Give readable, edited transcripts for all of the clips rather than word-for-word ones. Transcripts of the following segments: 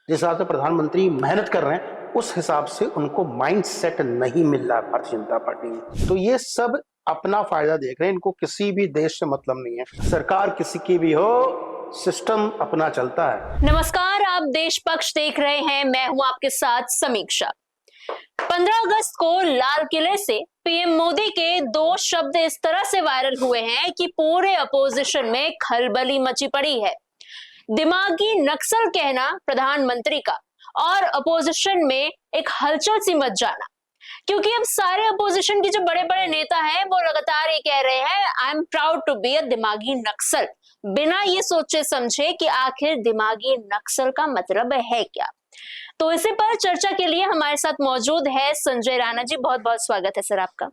जिस हिसाब से प्रधानमंत्री मेहनत कर रहे हैं उस हिसाब से उनको माइंड सेट नहीं मिल रहा है भारतीय जनता पार्टी में। तो ये सब अपना फायदा देख रहे हैं, इनको किसी भी देश से मतलब नहीं है। सरकार किसी की भी हो, सिस्टम अपना चलता है। नमस्कार, आप देश पक्ष देख रहे हैं, मैं हूं आपके साथ समीक्षा। 15 अगस्त को लाल किले से पीएम मोदी के दो शब्द इस तरह से वायरल हुए हैं कि पूरे अपोजिशन में खलबली मची पड़ी है। दिमागी नक्सल कहना प्रधानमंत्री का और अपोजिशन में एक हलचल सी मच जाना, क्योंकि अब सारे अपोजिशन के जो बड़े बड़े नेता हैं वो लगातार ये कह रहे हैं I am proud to be a दिमागी नक्सल, बिना ये सोचे समझे कि आखिर दिमागी नक्सल का मतलब है क्या। तो इसी पर चर्चा के लिए हमारे साथ मौजूद है संजय राणा जी। बहुत बहुत स्वागत है सर आपका।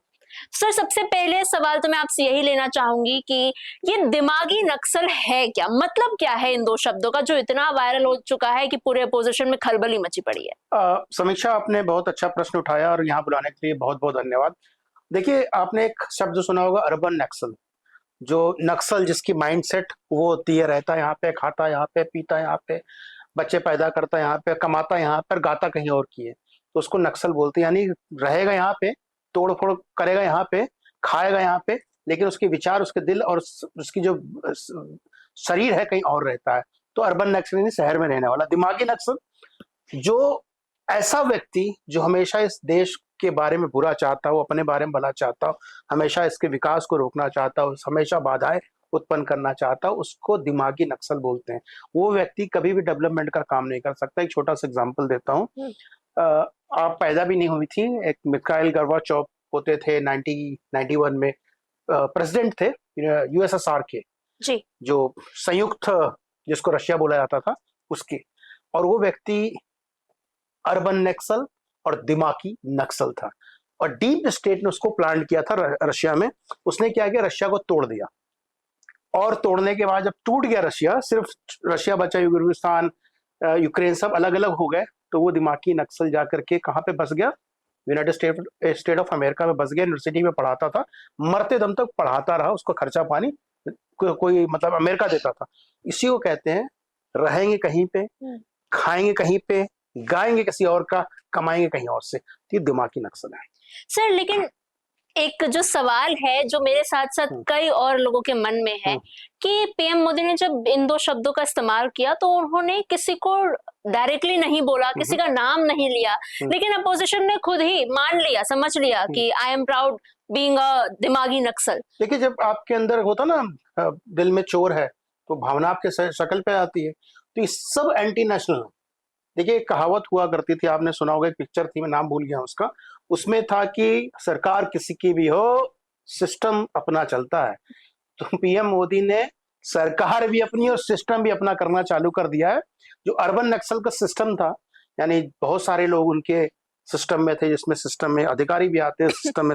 सर, सबसे पहले सवाल तो मैं आपसे यही लेना चाहूंगी कि ये दिमागी नक्सल है क्या, मतलब क्या है इन दो शब्दों का जो इतना वायरल हो चुका है कि पूरे अपोजिशन में खलबली मची पड़ी है। समीक्षा, आपने बहुत अच्छा प्रश्न उठाया और यहाँ बुलाने के लिए बहुत बहुत धन्यवाद। देखिए, आपने एक शब्द सुना होगा अर्बन नक्सल। जो नक्सल जिसकी माइंडसेट वो होती है, रहता है यहाँ पे, खाता यहाँ पे, पीता यहाँ पे, बच्चे पैदा करता है यहाँ पे, कमाता यहाँ पर, गाता कहीं और की है, तो उसको नक्सल बोलते हैं। यानी रहेगा यहाँ पे, तोड़ फोड़ करेगा यहाँ पे, खाएगा यहाँ पे, लेकिन उसके विचार, उसके दिल और उसकी जो शरीर है कहीं और रहता है। तो अर्बन नक्सल यानी शहर में रहने वाला। दिमागी नक्सल जो ऐसा व्यक्ति जो हमेशा इस देश के बारे में बुरा चाहता हो, अपने बारे में भला चाहता हो, हमेशा इसके विकास को रोकना चाहता हो, हमेशा बाधाएं उत्पन्न करना चाहता हो, उसको दिमागी नक्सल बोलते हैं। वो व्यक्ति कभी भी डेवलपमेंट का काम नहीं कर सकता। एक छोटा सा एग्जांपल देता हूँ। आप पैदा भी नहीं हुई थी। एक मिखाइल गोर्बाचोव होते थे 1991 में, प्रेसिडेंट थे यूएसएसआर के जी। जो संयुक्त, जिसको रशिया बोला जाता था, उसके। और वो व्यक्ति अर्बन नक्सल और दिमागी नक्सल था, और डीप स्टेट ने उसको प्लान किया था रशिया में। उसने क्या किया, रशिया को तोड़ दिया, और तोड़ने के बाद जब टूट गया रशिया, सिर्फ रशिया बचा, यूरोपिस्तान, यूक्रेन सब अलग अलग हो गए, तो वो दिमागी नक्सल जाकर के कहाँ पे बस गया, यूनाइटेड स्टेट ऑफ अमेरिका में बस गया। यूनिवर्सिटी में पढ़ाता था, मरते दम तक पढ़ाता रहा, उसको खर्चा पानी कोई मतलब अमेरिका देता था। इसी को कहते हैं रहेंगे कहीं पे, खाएंगे कहीं पे, गाएंगे किसी और का, कमाएंगे कहीं और से। तो ये दिमागी नक्सल है सर। लेकिन एक जो सवाल है जो मेरे साथ साथ कई और लोगों के मन में है कि पीएम मोदी ने जब इन दो शब्दों का इस्तेमाल किया तो उन्होंने किसी को डायरेक्टली नहीं बोला, किसी का नाम नहीं लिया, लेकिन अपोजिशन ने खुद ही मान लिया, समझ लिया कि I am proud being a दिमागी नक्सल। देखिए, जब आपके अंदर होता ना दिल में चोर है, तो भावना आपके शक्ल पे आती है। तो ये सब एंटी नेशनल। देखिए, एक कहावत हुआ करती थी, आपने सुना होगा, एक पिक्चर थी, मैं नाम भूल गया उसका। उसमें था कि सरकार किसी की भी हो, सिस्टम अपना चलता है। तो पीएम मोदी ने सरकार भी अपनी और सिस्टम भी अपना करना चालू कर दिया है। जो अर्बन नक्सल का सिस्टम था, यानी बहुत सारे लोग उनके सिस्टम में थे, जिसमें सिस्टम में अधिकारी भी आते हैं, सिस्टम में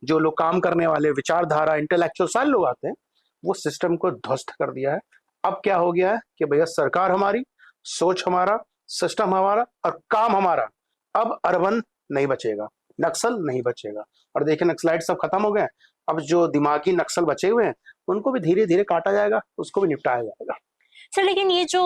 जो लोग काम करने वाले, विचारधारा, इंटेलेक्चुअल सारे लोग आते हैं, वो सिस्टम को ध्वस्त कर दिया है। अब क्या हो गया है कि भैया सरकार हमारी, सोच हमारा, सिस्टम हमारा और काम हमारा। अब अर्बन नहीं बचेगा, नक्सल नहीं बचेगा। और देखिए, नक्सलाइट सब खत्म हो गए। अब जो दिमागी नक्सल बचे हुए हैं उनको भी धीरे धीरे काटा जाएगा, उसको भी निपटाया जाएगा। सर, लेकिन ये जो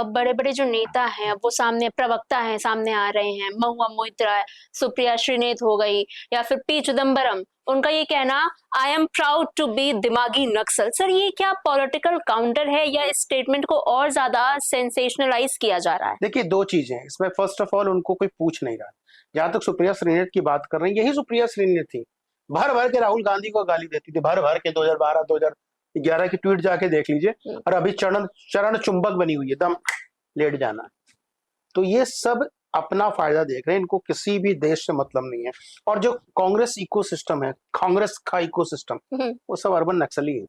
बड़े बड़े जो नेता हैं वो सामने, प्रवक्ता हैं, सामने आ रहे हैं, महुआ मोइत्रा, सुप्रिया श्रीनेत हो गई, या फिर पी चिदम्बरम, उनका ये कहना I am proud to be दिमागी नक्सल। सर, ये क्या पॉलिटिकल काउंटर है या इस स्टेटमेंट को और ज्यादा सेंसेशनलाइज किया जा रहा है? देखिए, दो चीजें हैं इसमें। फर्स्ट ऑफ ऑल, उनको कोई पूछ नहीं रहा। जहां तक सुप्रिया श्रीनेत की बात कर रहे हैं, यही सुप्रिया श्रीनेत थी, भर भर के राहुल गांधी को गाली देती थी, भर भर के 2012 2011 की ट्वीट जाके देख लीजिए। और अभी चरण चुंबक बनी हुई है, दम लेट जाना। तो ये सब अपना फायदा देख रहे हैं, इनको किसी भी देश से मतलब नहीं है। और जो कांग्रेस इकोसिस्टम है, कांग्रेस का इकोसिस्टम, वो सब अर्बन नक्सली है।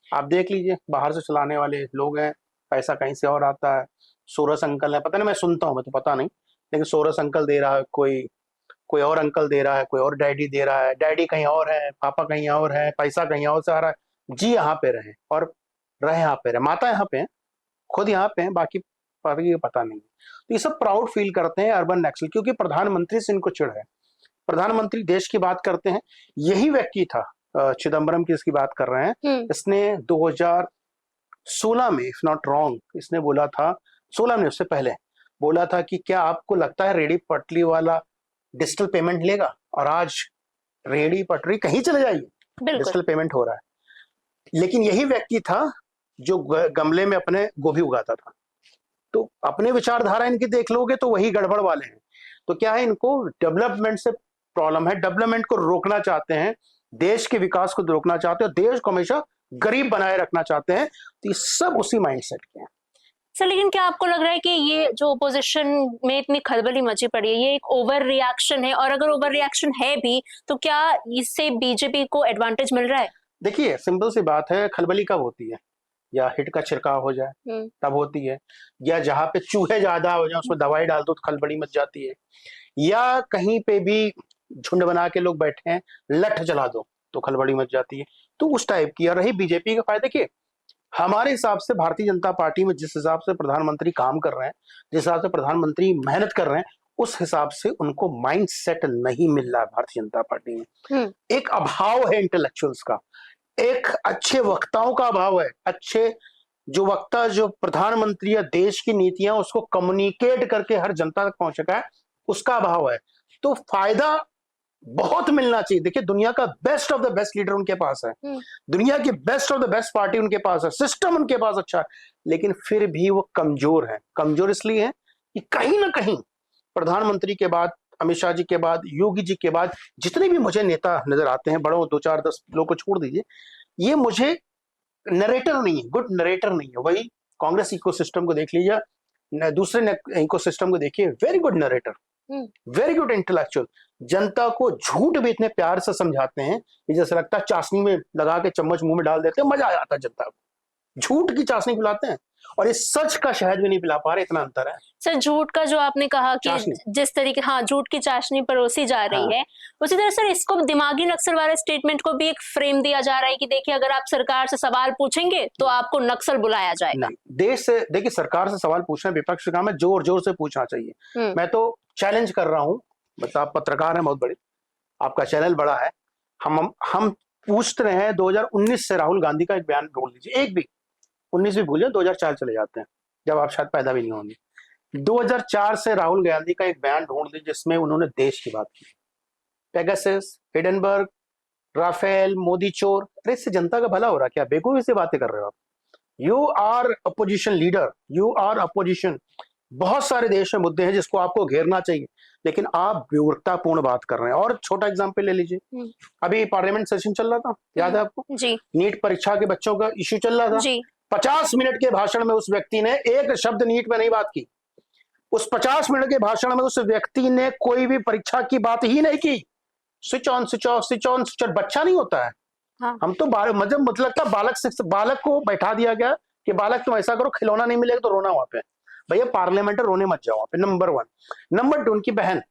आप देख लीजिए, बाहर से चलाने वाले लोग हैं, पैसा कहीं से और आता है। सोरस अंकल है, पता नहीं, मैं सुनता हूँ, मैं तो पता नहीं, लेकिन सोरस अंकल दे रहा है, कोई और अंकल दे रहा है, कोई और डैडी दे रहा है, डैडी कहीं और है, पापा कहीं और है, पैसा कहीं और से आ रहा है। जी यहाँ पे रहे, और रहे यहाँ पे रहे, माता यहाँ पे है, खुद यहाँ पे है, बाकी पता नहीं। तो ये सब प्राउड फील करते हैं अर्बन नक्सल, क्योंकि प्रधानमंत्री से इनको चिढ़ है। प्रधानमंत्री देश की बात करते हैं। यही व्यक्ति था, चिदम्बरम की इसकी बात कर रहे हैं, इसने 2016 में, इफ नॉट रॉन्ग, इसने बोला था, 16 में, उससे पहले बोला था कि क्या आपको लगता है रेडी पटरी वाला डिजिटल पेमेंट लेगा, और आज रेडी पटरी कहीं चले जाइए बिल्कुल डिजिटल पेमेंट हो रहा है। लेकिन यही व्यक्ति था जो गमले में अपने गोभी उगाता था। तो अपने विचारधारा इनकी देख लोगे तो वही गड़बड़ वाले हैं। तो क्या है, इनको डेवलपमेंट से प्रॉब्लम है, डेवलपमेंट को रोकना चाहते हैं, देश के विकास को रोकना चाहते हैं, देश को हमेशा गरीब बनाए रखना चाहते हैं। तो ये सब उसी माइंडसेट के हैं। सर, लेकिन क्या आपको लग रहा है कि ये जो ओपोजिशन में इतनी खलबली मची पड़ी है, ये एक ओवर रिएक्शन है? और अगर ओवर रिएक्शन है भी तो क्या इससे बीजेपी को एडवांटेज मिल रहा है? देखिए, सिंपल सी बात है, खलबली कब होती है? या हिट का छिड़काव हो जाए तब होती है, या जहां पे चूहे ज्यादा हो जाए उसमें दवाई डाल दो तो खलबली मच जाती है, या कहीं पे भी झुंड बना के लोग बैठे हैं, लठ जला दो तो खलबली मच जाती है। तो उस टाइप की। और रही बीजेपी का फायदा, के हमारे हिसाब से भारतीय जनता पार्टी में जिस हिसाब से प्रधानमंत्री काम कर रहे हैं, जिस हिसाब से प्रधानमंत्री मेहनत कर रहे हैं, उस हिसाब से उनको माइंड सेट नहीं मिल रहा है भारतीय जनता पार्टी में। एक अभाव है इंटेलेक्चुअल्स का, एक अच्छे वक्ताओं का अभाव है। अच्छे जो वक्ता, जो प्रधानमंत्री या देश की नीतियां उसको कम्युनिकेट करके हर जनता तक पहुंच सका है, उसका अभाव है। तो फायदा बहुत मिलना चाहिए। देखिए, दुनिया का best of the best leader उनके पास है, दुनिया की best of the best party उनके पास है, सिस्टम उनके पास अच्छा है, लेकिन फिर भी वो कमजोर है। कमजोर इसलिए है कि कहीं ना कहीं प्रधानमंत्री के बाद, अमित शाह जी के बाद, योगी जी के बाद जितने भी मुझे नेता नजर आते हैं, बड़ों 2 4 10 लोग को छोड़ दीजिए, ये मुझे नरेटर नहीं है, गुड नरेटर नहीं है। वही कांग्रेस इकोसिस्टम को देख लीजिए, दूसरे इकोसिस्टम को देखिए, very good narrator, very good intellectual, जनता को झूठ भी इतने प्यार से समझाते हैं कि जैसे लगता है चाशनी में लगा के चम्मच मुंह में डाल देते हैं, मजा आ जाता है जनता को। झूठ की चाशनी पिलाते हैं, और ये सच का शहद भी नहीं पिला पा रहे, इतना अंतर है। सर, झूठ का जो आपने कहा कि जिस तरीके, हाँ, झूठ की चाशनी परोसी जा रही है, उसी तरह सर इसको दिमागी नक्सल वाले स्टेटमेंट को भी एक फ्रेम दिया जा रहा है कि देखिए, अगर आप सरकार से सवाल पूछेंगे तो आपको नक्सल बुलाया जाएगा। देश से, देखिए, सरकार से सवाल पूछना विपक्ष का काम है, जोर जोर से पूछना चाहिए। मैं तो चैलेंज कर रहा हूँ, मतलब आप पत्रकार हैं बहुत बड़े, आपका चैनल बड़ा है, हम पूछ रहे हैं 2019 से राहुल गांधी का एक बयान ढूंढ लीजिए, एक भी, 19 भी भूलिए, 2004 चले जाते हैं जब आप शायद पैदा भी नहीं होंगे। 2004 से राहुल गांधी का एक बयान ढूंढ लीजिए जिसमें उन्होंने देश की बात की। पेगासस, हिडनबर्ग, राफेल, मोदी चोर। अरे इससे जनता का भला हो रहा क्या? बेवकूफी से बातें कर रहे हो आप। You are opposition leader, you are opposition. बहुत सारे देश में मुद्दे हैं जिसको आपको घेरना चाहिए, लेकिन आप विवरतापूर्ण बात कर रहे हैं। और छोटा एग्जांपल ले लीजिए, अभी पार्लियामेंट सेशन चल रहा था, याद है आपको? जी। नीट परीक्षा के बच्चों का इश्यू चल रहा था जी। 50 मिनट के भाषण में उस व्यक्ति ने एक शब्द नीट में नहीं बात की। उस 50 मिनट के भाषण में उस व्यक्ति ने कोई भी परीक्षा की बात ही नहीं की। Switch on, switch off, switch on, switch off. बच्चा नहीं होता है। हम तो मतलब लगता बालक को बैठा दिया गया कि बालक तुम ऐसा करो, खिलौना नहीं मिलेगा तो रोना वहां पे। भैया पार्लियामेंट रोने मत जाओ वहां पे, नंबर 1। नंबर 2, उनकी बहन,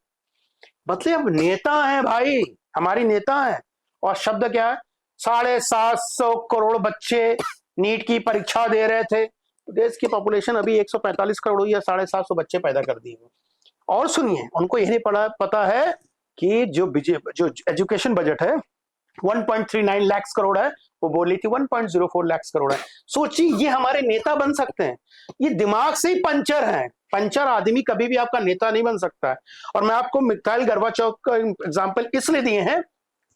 मतलब नेता है भाई, हमारी नेता है, और शब्द क्या है? 750 करोड़ बच्चे नीट की परीक्षा दे रहे थे। देश की पॉपुलेशन अभी 145 करोड़ हुई है, 750 बच्चे पैदा कर दिए। और सुनिए, उनको यही पता है कि जो एजुकेशन बजट है 1.39 लाख करोड़ है, वो बोली थी 1.04 लाख करोड़ है। सोचिए, ये हमारे नेता बन सकते हैं? ये दिमाग से ही पंचर है। पंचर आदमी कभी भी आपका नेता नहीं बन सकता है। और मैं आपको मिखाइल गोर्बाचोव का एग्जाम्पल इसलिए दिए हैं,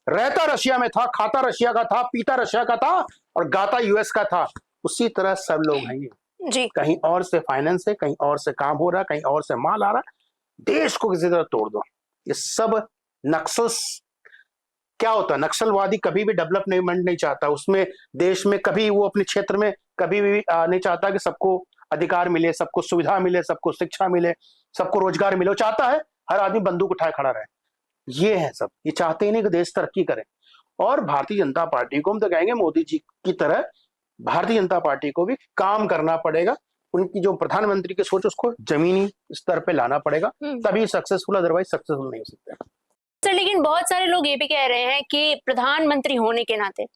रहता रशिया में था, खाता रशिया का था, पीता रशिया का था, और गाता यूएस का था। उसी तरह सब लोग हैं ये जी। कहीं और से फाइनेंस है, कहीं और से काम हो रहा है, कहीं और से माल आ रहा है। देश को किसी तरह तोड़ दो। ये सब नक्सल्स। क्या होता है, नक्सलवादी कभी भी डेवलपमेंट नहीं चाहता, उसमें देश में कभी वो अपने क्षेत्र में कभी भी नहीं चाहता कि सबको अधिकार मिले, सबको सुविधा मिले, सबको शिक्षा मिले, सबको रोजगार मिले। वो चाहता है हर आदमी बंदूक उठाए खड़ा रहे। ये है सब, ये चाहते ही नहीं कि देश तरक्की करे। और भारतीय जनता पार्टी को हम तो कहेंगे मोदी जी की तरह भारतीय जनता पार्टी को भी काम करना पड़ेगा। उनकी जो प्रधानमंत्री की सोच उसको जमीनी स्तर पे लाना पड़ेगा, तभी सक्सेसफुल, अदरवाइज सक्सेसफुल नहीं हो सकते। सर, लेकिन बहुत सारे लोग ये भी कह रहे हैं कि प्रधानमंत्री होने के नाते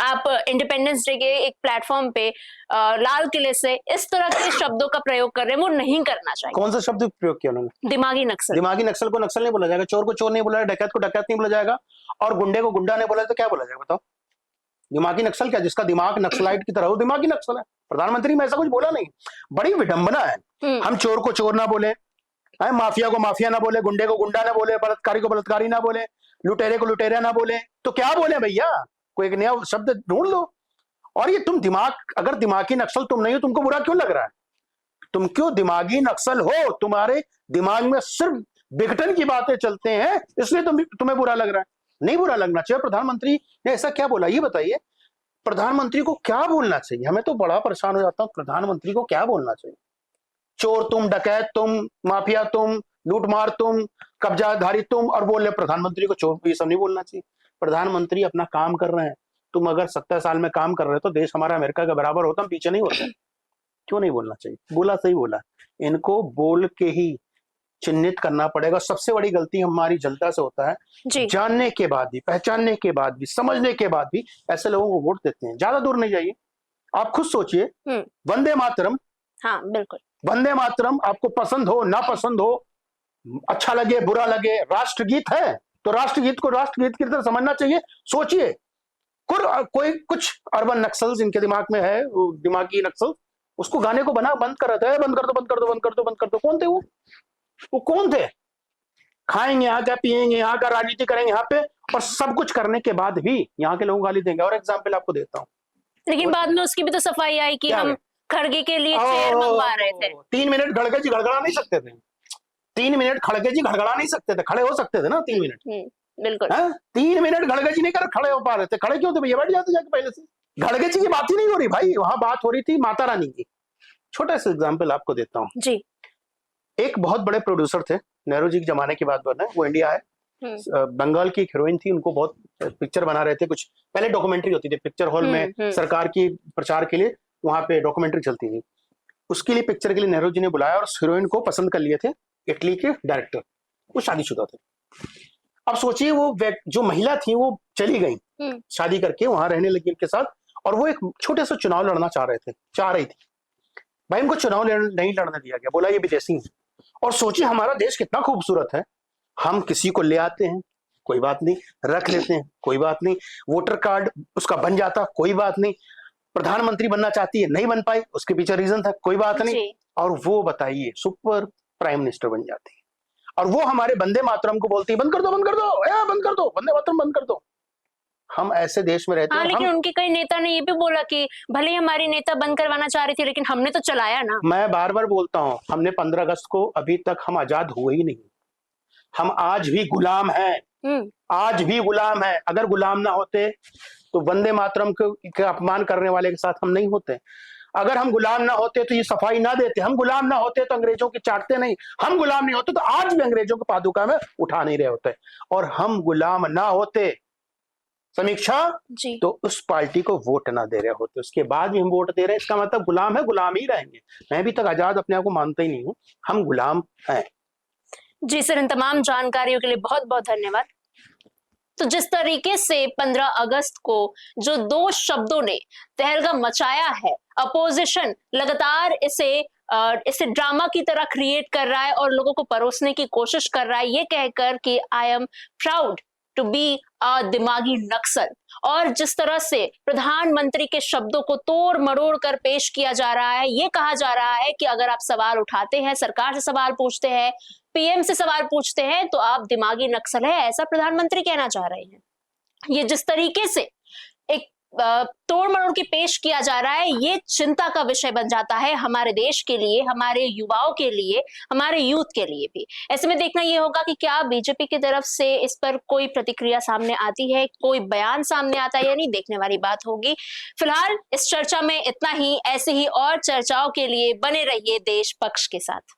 आप इंडिपेंडेंस डे के एक प्लेटफॉर्म पे लाल किले से इस तरह के शब्दों का प्रयोग कर रहे हैं, वो नहीं करना चाहिए। कौन सा शब्द प्रयोग किया उन्होंने? दिमागी नक्सल। दिमागी नक्सल को नक्सल नहीं बोला जाएगा, चोर को चोर नहीं बोला जाएगा, डकैत को डकैत नहीं बोला जाएगा, और गुंडे को गुंडा नहीं बोला जाएगा, तो क्या बोला जाएगा बताओ? दिमागी नक्सल क्या? जिसका दिमाग नक्सलाइट की तरह हो, दिमागी नक्सल है। प्रधानमंत्री में ऐसा कुछ बोला नहीं। बड़ी विडंबना है। हम चोर को चोर ना बोले, माफिया को माफिया ना बोले, गुंडे को गुंडा ना बोले, बलात्कारी को बलात्कारी ना बोले, लुटेरे को लुटेरा ना बोले, तो क्या बोले भैया? कोई एक नया शब्द ढूंढ लो। और ये तुम अगर दिमागी नक्सल तुम नहीं हो, तुमको बुरा क्यों लग रहा है? तुम क्यों दिमागी नक्सल हो? तुम्हारे दिमाग में सिर्फ विघटन की बातें चलते हैं, इसलिए तुम्हें बुरा लग रहा है। नहीं बुरा लगना चाहिए। प्रधानमंत्री ने ऐसा क्या बोला, ये बताइए। प्रधानमंत्री को क्या बोलना चाहिए? हमें तो बड़ा परेशान हो जाता हूं, प्रधानमंत्री को क्या बोलना चाहिए? चोर तुम, डकैत तुम, माफिया तुम, लूटमार तुम, कब्जाधारी तुम, और बोल रहे प्रधानमंत्री को चोर। ये सब नहीं बोलना चाहिए। प्रधानमंत्री अपना काम कर रहे हैं। तुम अगर 70 साल में काम कर रहे हो तो देश हमारा अमेरिका के बराबर होता, हम पीछे नहीं होते। क्यों नहीं बोलना चाहिए? बोला, सही बोला। इनको बोल के ही चिन्हित करना पड़ेगा। सबसे बड़ी गलती हमारी जनता से होता है, जानने के बाद भी, पहचानने के बाद भी, समझने के बाद भी ऐसे लोगों को वोट देते हैं। ज्यादा दूर नहीं जाइए, आप खुद सोचिए। वंदे मातरम, हाँ बिल्कुल, वंदे मातरम आपको पसंद हो ना पसंद हो, अच्छा लगे बुरा लगे, राष्ट्रगीत है तो राष्ट्रगीत को राष्ट्रगीत की तरह समझना चाहिए। सोचिए, कोई कुछ अर्बन नक्सल जिनके दिमाग में है, दिमागी नक्सल, उसको गाने को बंद कर रहे थे, बंद कर दो बंद कर दो बंद कर दो बंद कर दो। कौन थे वो कौन थे? खाएंगे यहाँ का, पिएंगे यहाँ का, राजनीति करेंगे यहाँ पे, और सब कुछ करने के बाद भी यहाँ के लोग गाली देंगे। और एग्जाम्पल आपको देता हूँ, लेकिन बाद में उसकी भी तो सफाई आई कि हम खड़गे के लिए चेयर मंगवा रहे थे। 3 मिनट खड़गे जी गड़गड़ा नहीं सकते थे। 3 मिनट खड़गे जी गड़गड़ा नहीं सकते थे, खड़े हो सकते थे ना 3 मिनट। बिल्कुल। 3 मिनट खड़गे जी नहीं कर खड़े हो पा रहे थे। खड़े क्यों थे भैया? बैठ जाते जाके पहले से। खड़गे जी की बात ही नहीं हो रही भाई, वहां बात हो रही थी माता रानी की। छोटा सा एग्जाम्पल आपको देता हूँ जी। एक बहुत बड़े प्रोड्यूसर थे, नेहरू जी के जमाने की बात बता रहे हैं, वो इंडिया आए। बंगाल की एक हीरोइन थी, उनको बहुत पिक्चर बना रहे थे। कुछ पहले डॉक्यूमेंट्री होती थी पिक्चर हॉल में, सरकार की प्रचार के लिए वहां पे डॉक्यूमेंट्री चलती थी। उसके लिए पिक्चर के लिए नेहरू जी ने बुलाया और उस हीरोइन को पसंद कर लिए थे इटली के डायरेक्टर। वो शादीशुदा थे। अब सोचिए, वो जो महिला थी वो चली गई शादी करके, वहां रहने लगी उनके साथ, और वो एक छोटे से चुनाव लड़ना चाह रही थी। भाई उनको चुनाव नहीं लड़ने दिया गया, बोला ये विदेशी है। और सोचिए हमारा देश कितना खूबसूरत है, हम किसी को ले आते हैं, कोई बात नहीं, रख लेते हैं, कोई बात नहीं, वोटर कार्ड उसका बन जाता, कोई बात नहीं, प्रधानमंत्री बनना चाहती है, नहीं बन पाई, उसके पीछे रीजन था, कोई बात नहीं, और वो बताइए सुपर प्राइम मिनिस्टर बन जाती है। और वो हमारे वंदे मातरम को बोलती है बंद कर दो बंद कर दो, बंद कर दो, वंदे मातरम बंद कर दो। हम ऐसे देश में रहते हैं। लेकिन उनके कई नेता ने ये भी बोला कि भले ही हमारी नेता बंद करवाना चाह रही थी, लेकिन हमने तो चलाया ना। मैं बार बार बोलता हूँ, हमने 15 अगस्त को, अभी तक हम आजाद हुए ही नहीं। हम आज भी गुलाम हैं, आज भी गुलाम हैं। अगर गुलाम ना होते तो वंदे मातरम के अपमान करने वाले के साथ हम नहीं होते। अगर हम गुलाम ना होते तो ये सफाई ना देते। हम गुलाम ना होते तो अंग्रेजों की चाटते नहीं। हम गुलाम नहीं होते तो आज भी अंग्रेजों को पादुका में उठा नहीं रहे होते। और हम गुलाम ना होते समीक्षा जी, तो उस पार्टी को वोट ना दे रहे होते। उसके बाद भी हम वोट दे रहे हैं, इसका मतलब गुलाम है, गुलाम ही रहेंगे। मैं अभी तक आजाद अपने आप को मानता ही नहीं हूं, हम गुलाम हैं। जी सर, इन तमाम जानकारियों के लिए बहुत बहुत धन्यवाद। तो जिस तरीके से 15 अगस्त को जो 2 शब्दों ने तहलका मचाया है, अपोजिशन लगातार इसे ड्रामा की तरह क्रिएट कर रहा है और लोगों को परोसने की कोशिश कर रहा है, ये कहकर कि I am proud to be a दिमागी नक्सल। और जिस तरह से प्रधानमंत्री के शब्दों को तोड़ मरोड़ कर पेश किया जा रहा है, ये कहा जा रहा है कि अगर आप सवाल उठाते हैं, सरकार से सवाल पूछते हैं, पीएम से सवाल पूछते हैं, तो आप दिमागी नक्सल है, ऐसा प्रधानमंत्री कहना चाह रहे हैं। ये जिस तरीके से एक तोड़ मरोड़ के पेश किया जा रहा है, ये चिंता का विषय बन जाता है हमारे देश के लिए, हमारे युवाओं के लिए, हमारे यूथ के लिए भी। ऐसे में देखना ये होगा कि क्या बीजेपी की तरफ से इस पर कोई प्रतिक्रिया सामने आती है, कोई बयान सामने आता है या नहीं, देखने वाली बात होगी। फिलहाल इस चर्चा में इतना ही। ऐसे ही और चर्चाओं के लिए बने रहिए देश पक्ष के साथ।